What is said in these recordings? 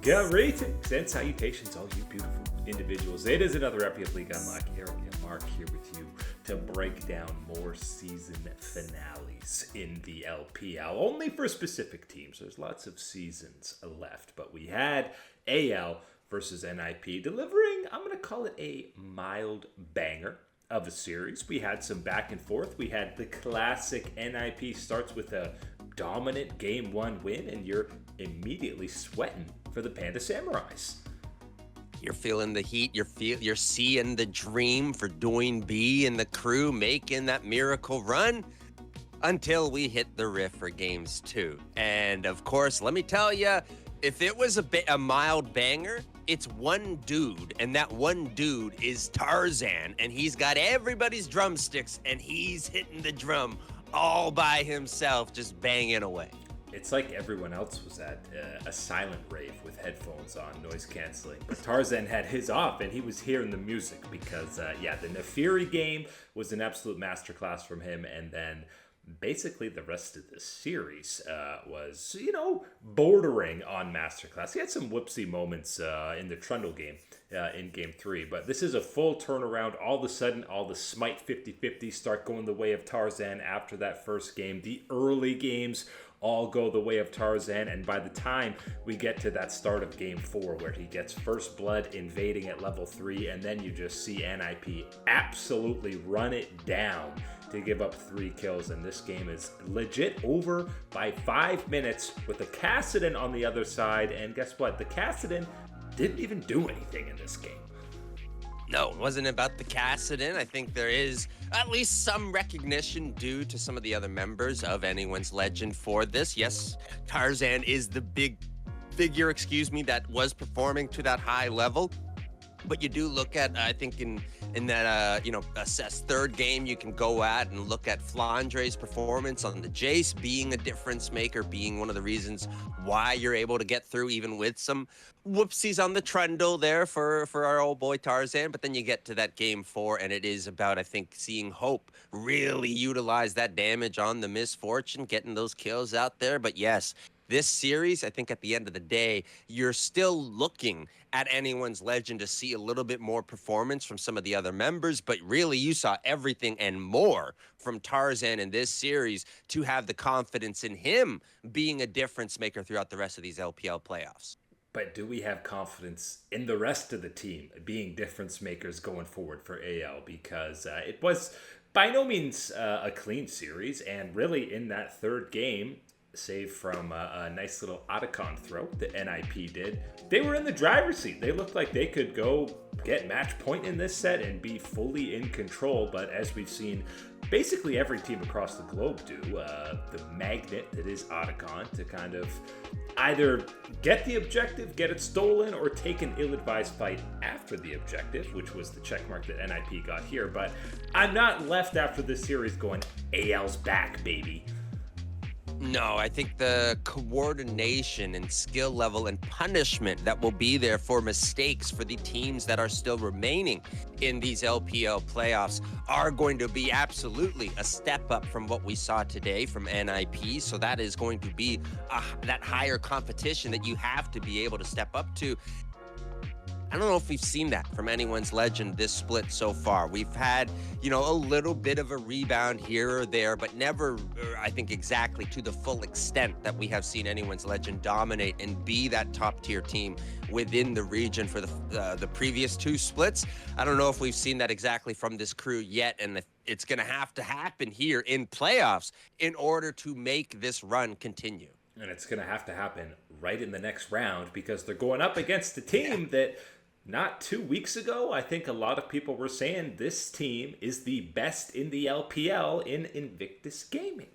Greetings and salutations, all you beautiful individuals. It is another Epic League Unlock. Eric and Mark here with you to break down more season finales in the LPL. Only for specific teams. There's lots of seasons left, but we had AL versus NIP delivering, I'm going to call it a mild banger of a series. We had some back and forth. We had the classic NIP starts with a dominant game one win, and you're immediately sweating for the Panda Samurais. You're feeling the heat. You're seeing the dream for Doing B and the crew making that miracle run until we hit the riff for games 2. And of course, let me tell you, if it was a mild banger, it's one dude, and that one dude is Tarzan, and he's got everybody's drumsticks, and he's hitting the drum all by himself, just banging away. It's like everyone else was at a silent rave with headphones on, noise canceling. But Tarzan had his off, and he was hearing the music because, the Nefiri game was an absolute masterclass from him. And then basically the rest of the series was, bordering on masterclass. He had some whoopsie moments in the Trundle game in game 3. But this is a full turnaround. All of a sudden, all the Smite 50-50 start going the way of Tarzan after that first game. The early games all go the way of Tarzan, and by the time we get to that start of game 4 where he gets first blood invading at level 3, and then you just see NIP absolutely run it down to give up 3 kills, and this game is legit over by 5 minutes with the Kassadin on the other side. And guess what? The Kassadin didn't even do anything in this game. No, it wasn't about the Kassadin. I think there is at least some recognition due to some of the other members of Anyone's Legend for this. Yes, Tarzan is the big figure, that was performing to that high level. But you do look at, I think in that, assess third game, you can go at and look at Flandre's performance on the Jace being a difference maker, being one of the reasons why you're able to get through even with some whoopsies on the Trundle there for our old boy Tarzan. But then you get to that game 4, and it is about, I think, seeing Hope really utilize that damage on the Misfortune, getting those kills out there. But yes, this series, I think at the end of the day, you're still looking at Anyone's Legend to see a little bit more performance from some of the other members, but really you saw everything and more from Tarzan in this series to have the confidence in him being a difference maker throughout the rest of these LPL playoffs. But do we have confidence in the rest of the team being difference makers going forward for AL? Because it was by no means a clean series, and really in that third game, save from a nice little Otacon throw that NIP did, they were in the driver's seat. They looked like they could go get match point in this set and be fully in control. But as we've seen basically every team across the globe do, the magnet that is Otacon to kind of either get the objective, get it stolen, or take an ill-advised fight after the objective, which was the checkmark that NIP got here. But I'm not left after this series going, AL's back, baby. No, I think the coordination and skill level and punishment that will be there for mistakes for the teams that are still remaining in these LPL playoffs are going to be absolutely a step up from what we saw today from NIP. So that is going to be that higher competition that you have to be able to step up to. I don't know if we've seen that from Anyone's Legend this split so far. We've had, a little bit of a rebound here or there, but never, I think, exactly to the full extent that we have seen Anyone's Legend dominate and be that top tier team within the region for the previous 2 splits. I don't know if we've seen that exactly from this crew yet, and it's going to happen here in playoffs in order to make this run continue. And it's going to happen right in the next round because they're going up against a team that not 2 weeks ago, I think a lot of people were saying this team is the best in the LPL in Invictus Gaming.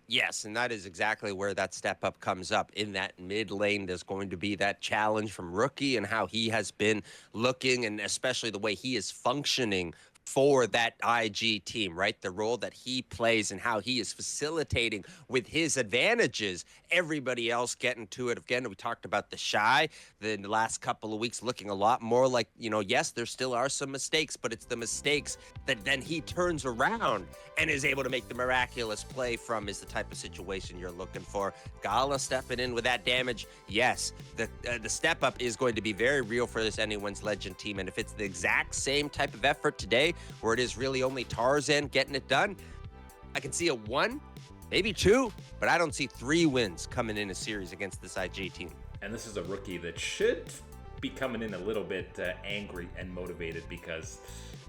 Yes, and that is exactly where that step up comes up. In that mid lane, there's going to be that challenge from Rookie and how he has been looking, and especially the way he is functioning for that IG team, right? The role that he plays and how he is facilitating with his advantages, everybody else getting to it. Again, we talked about the Shy the last couple of weeks looking a lot more like, yes, there still are some mistakes, but it's the mistakes that then he turns around and is able to make the miraculous play from is the type of situation you're looking for. Gala stepping in with that damage. Yes, the step up is going to be very real for this Anyone's Legend team. And if it's the exact same type of effort today, where it is really only Tarzan getting it done, I can see a 1, maybe 2, but I don't see 3 wins coming in a series against this IG team. And this is a rookie that should be coming in a little bit angry and motivated because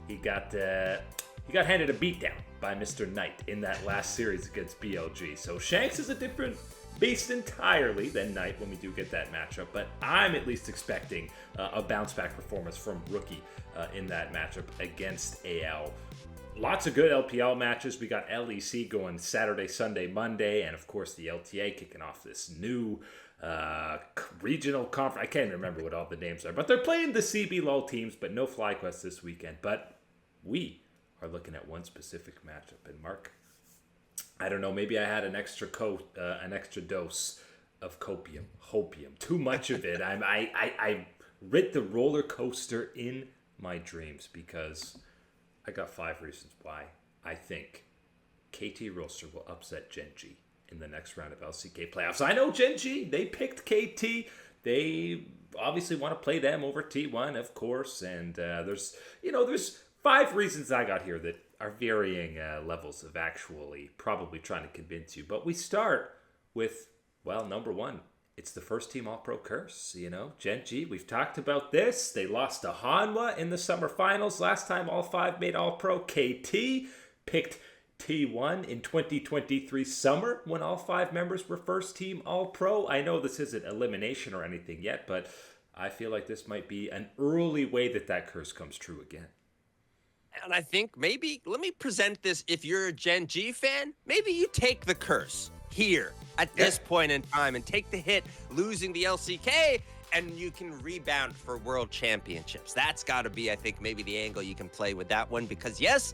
he got handed a beatdown by Mr. Knight in that last series against BLG. So Shanks is a different beast entirely than Knight when we do get that matchup, but I'm at least expecting a bounce back performance from rookie in that matchup against AL. Lots of good LPL matches. We got LEC going Saturday, Sunday, Monday, and of course the LTA kicking off this new regional conference. I can't remember what all the names are, but they're playing the CBLOL teams, but no FlyQuest this weekend. But we are looking at one specific matchup. And Mark, I don't know, maybe I had an extra dose of hopium, too much of it. I rid the roller coaster in my dreams because I got 5 reasons why I think KT Rolster will upset Gen.G in the next round of LCK playoffs. I know Gen.G, they picked KT. They obviously want to play them over T1, of course. And there's 5 reasons I got here that are varying levels of actually probably trying to convince you. But we start with, well, number 1. It's the first team All-Pro curse, Gen.G, we've talked about this. They lost to Hanwha in the summer finals. Last time all 5 made All-Pro. KT picked T1 in 2023 summer when all 5 members were first team All-Pro. I know this isn't elimination or anything yet, but I feel like this might be an early way that curse comes true again. And I think maybe, let me present this, if you're a Gen.G fan, maybe you take the curse here at this point in time and take the hit losing the LCK, and you can rebound for world championships. That's got to be, I think, maybe the angle you can play with that one, because yes,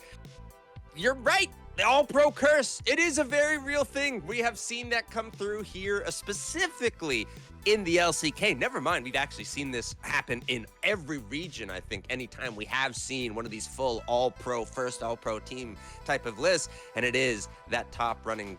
you're right. The All-Pro curse, it is a very real thing. We have seen that come through here, specifically in the LCK. Never mind, we've actually seen this happen in every region, I think, anytime we have seen one of these full All-Pro, first All-Pro team type of lists, and it is that top running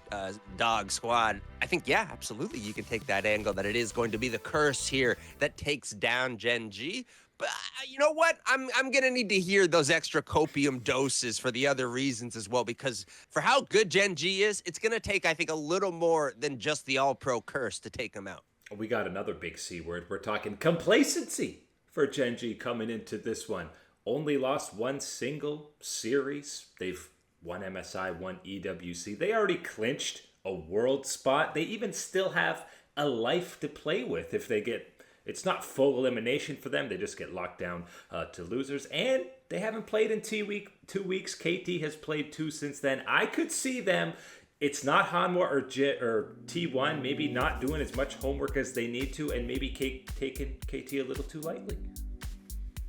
dog squad. I think, yeah, absolutely, you can take that angle that it is going to be the curse here that takes down Gen.G. But you know what? I'm going to need to hear those extra copium doses for the other reasons as well, because for how good Gen.G is, it's going to take, I think, a little more than just the All-Pro curse to take them out. We got another big C word. We're talking complacency for Gen.G coming into this one. Only lost 1 single series. They've won MSI, won EWC. They already clinched a world spot. They even still have a life to play with if they get... It's not full elimination for them. They just get locked down to losers. And they haven't played in 2 weeks. KT has played 2 since then. I could see them. It's not Hanwha or T1 maybe not doing as much homework as they need to, and maybe taking KT a little too lightly.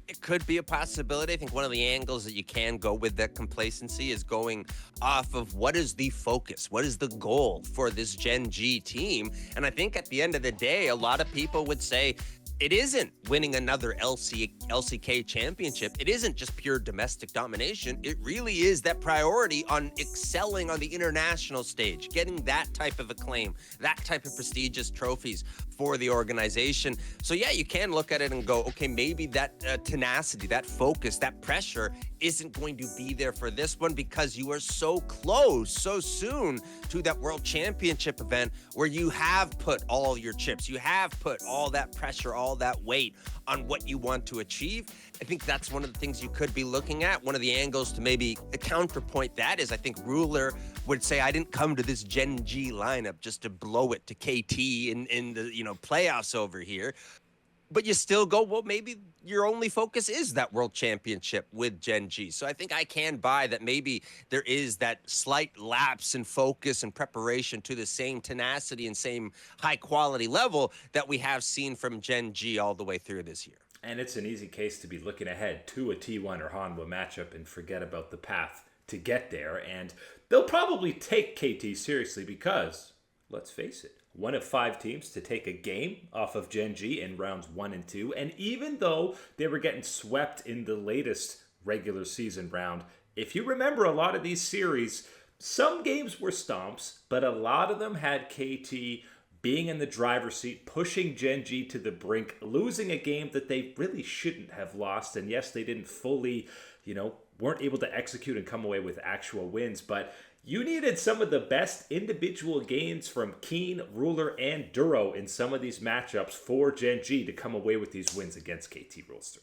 It could be a possibility. I think one of the angles that you can go with that complacency is going off of what is the focus? What is the goal for this Gen.G team? And I think at the end of the day, a lot of people would say it isn't winning another LCK championship. It isn't just pure domestic domination. It really is that priority on excelling on the international stage, getting that type of acclaim, that type of prestigious trophies for the organization. So yeah, you can look at it and go, okay, maybe that tenacity, that focus, that pressure isn't going to be there for this one because you are so close, so soon to that world championship event where you have put all your chips, you have put all that pressure, all that weight on what you want to achieve. I think that's one of the things you could be looking at. One of the angles to maybe counterpoint that is, I think Ruler would say, I didn't come to this Gen.G lineup just to blow it to KT in the playoffs over here. But you still go, well, maybe your only focus is that world championship with Gen.G. So I think I can buy that maybe there is that slight lapse in focus and preparation to the same tenacity and same high quality level that we have seen from Gen.G all the way through this year. And it's an easy case to be looking ahead to a T1 or Hanwha matchup and forget about the path to get there. And they'll probably take KT seriously because, let's face it, one of 5 teams to take a game off of Gen.G in rounds 1 and 2. And even though they were getting swept in the latest regular season round, if you remember a lot of these series, some games were stomps, but a lot of them had KT being in the driver's seat, pushing Gen.G to the brink, losing a game that they really shouldn't have lost. And yes, they didn't fully, weren't able to execute and come away with actual wins, but you needed some of the best individual games from Keen, Ruler, and Duro in some of these matchups for Gen.G to come away with these wins against KT Rolster.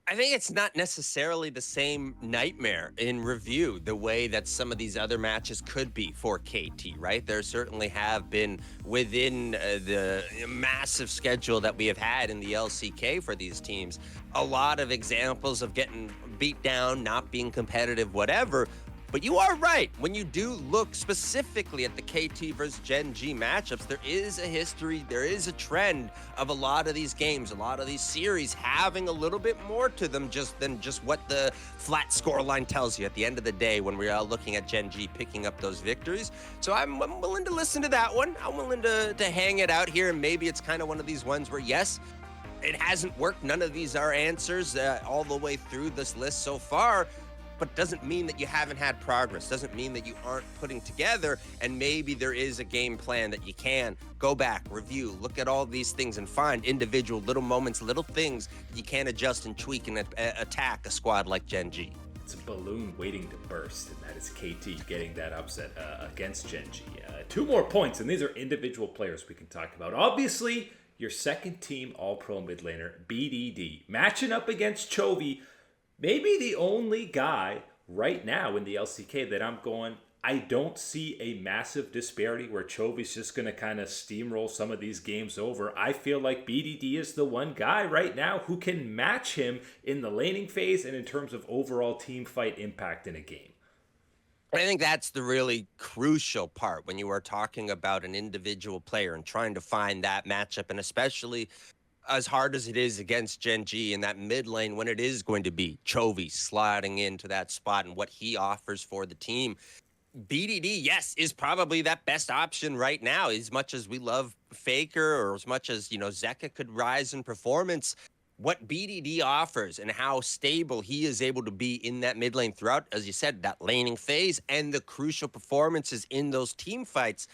I think it's not necessarily the same nightmare in review the way that some of these other matches could be for KT, right? There certainly have been within the massive schedule that we have had in the LCK for these teams, a lot of examples of getting beat down, not being competitive, whatever. But you are right. When you do look specifically at the KT versus Gen.G matchups, there is a history, there is a trend of a lot of these games, a lot of these series having a little bit more to them than just what the flat scoreline tells you at the end of the day when we are looking at Gen.G picking up those victories. So I'm willing to listen to that one. I'm willing to hang it out here, and maybe it's kind of one of these ones where, yes, it hasn't worked. None of these are answers all the way through this list so far. But doesn't mean that you haven't had progress, doesn't mean that you aren't putting together, and maybe there is a game plan that you can go back, review, look at all these things and find individual little moments, little things that you can adjust and tweak and attack a squad like Gen.G. It's a balloon waiting to burst, and that is KT getting that upset against Gen.G. 2 more points, and these are individual players we can talk about. Obviously, your second team all-pro mid laner, BDD, matching up against Chovy. Maybe the only guy right now in the LCK that I'm going, I don't see a massive disparity where Chovy's just going to kind of steamroll some of these games over. I feel like BDD is the one guy right now who can match him in the laning phase and in terms of overall team fight impact in a game. I think that's the really crucial part when you are talking about an individual player and trying to find that matchup, and especially as hard as it is against Gen.G in that mid lane when it is going to be Chovy sliding into that spot and what he offers for the team. BDD, yes, is probably that best option right now. As much as we love Faker, or as much as, Zeka could rise in performance, what BDD offers and how stable he is able to be in that mid lane throughout, as you said, that laning phase and the crucial performances in those team fights.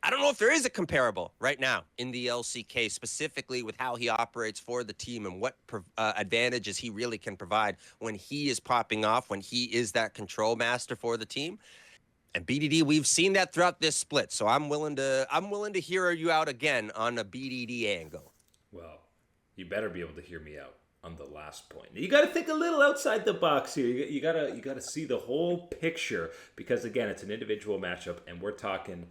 I don't know if there is a comparable right now in the LCK, specifically with how he operates for the team and what advantages he really can provide when he is popping off, when he is that control master for the team. And BDD, we've seen that throughout this split, so I'm willing to hear you out again on a BDD angle. Well, you better be able to hear me out on the last point. You got to think a little outside the box here. You got to see the whole picture, because again, it's an individual matchup, and we're talking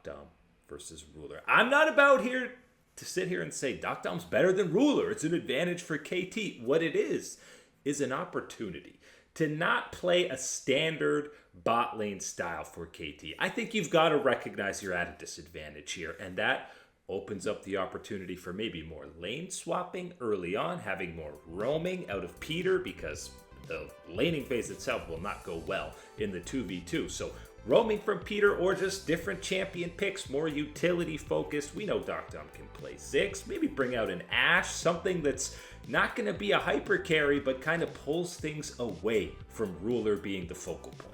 Dom versus Ruler. I'm not about here to sit here and say Dom's better than Ruler. It's an advantage for KT. What it is an opportunity to not play a standard bot lane style for KT. I think you've got to recognize you're at a disadvantage here, and that opens up the opportunity for maybe more lane swapping early on, having more roaming out of Peter, because the laning phase itself will not go well in the 2v2. So roaming from Peter, or just different champion picks, more utility focused. We know Dom can play Ziggs. Maybe bring out an Ashe, something that's not going to be a hyper carry, but kind of pulls things away from Ruler being the focal point.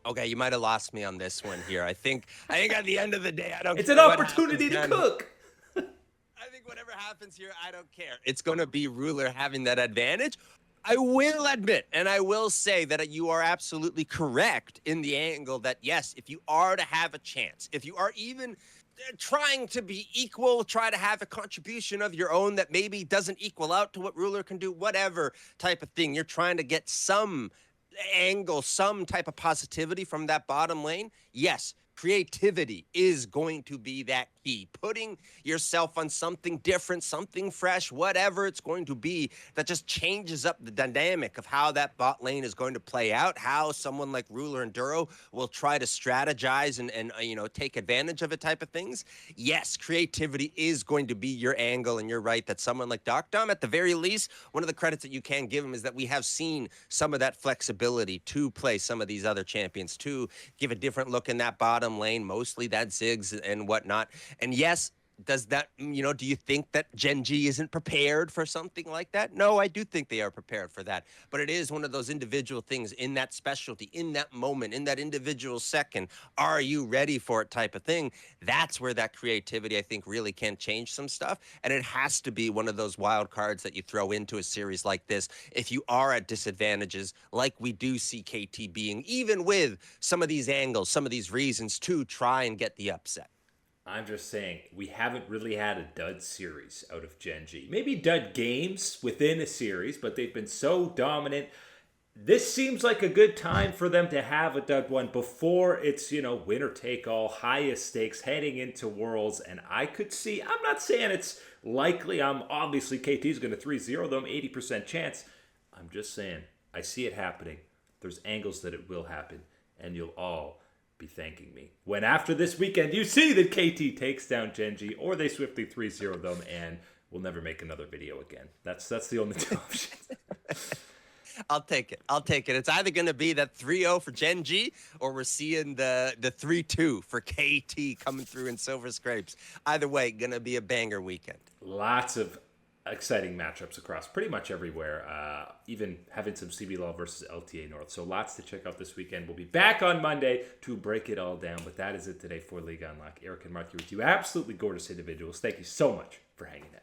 Okay, you might have lost me on this one here. I think at the end of the day, I don't. It's an opportunity to cook. I think whatever happens here, I don't care. It's going to be Ruler having that advantage. I will admit, and I will say that you are absolutely correct in the angle that, yes, if you are to have a chance, if you are even trying to be equal, try to have a contribution of your own that maybe doesn't equal out to what Ruler can do, whatever type of thing, you're trying to get some angle, some type of positivity from that bottom lane, yes, Creativity is going to be that key. Putting yourself on something different, something fresh, whatever it's going to be, that just changes up the dynamic of how that bot lane is going to play out, how someone like Ruler and Duro will try to strategize and take advantage of it type of things. Yes, creativity is going to be your angle, and you're right that someone like Doc Dom, at the very least, one of the credits that you can give him is that we have seen some of that flexibility to play some of these other champions, to give a different look in that bottom lane, mostly that Ziggs and whatnot. And yes, does that, do you think that Gen.G isn't prepared for something like that? No, I do think they are prepared for that. But it is one of those individual things in that specialty, in that moment, in that individual second. Are you ready for it type of thing? That's where that creativity, I think, really can change some stuff. And it has to be one of those wild cards that you throw into a series like this if you are at disadvantages, like we do see KT being, even with some of these angles, some of these reasons to try and get the upset. I'm just saying, we haven't really had a dud series out of Gen.G. Maybe dud games within a series, but they've been so dominant. This seems like a good time for them to have a dud one before it's, winner take all, highest stakes heading into Worlds. And I could see, I'm not saying it's likely, obviously KT's going to 3-0 them, 80% chance. I'm just saying, I see it happening. There's angles that it will happen, and you'll all be thanking me when after this weekend you see that KT takes down Gen.G or they swiftly 3-0 them and we'll never make another video again. That's the only two options. I'll take it. It's either going to be that 3-0 for Gen.G or we're seeing the 3-2 for KT coming through in Silver Scrapes. Either way, going to be a banger weekend. Lots of exciting matchups across pretty much everywhere, even having some CBLOL versus LTA North. So lots to check out this weekend. We'll be back on Monday to break it all down. But that is it today for League Unlock. Eric and Mark here with you. Absolutely gorgeous individuals. Thank you so much for hanging out.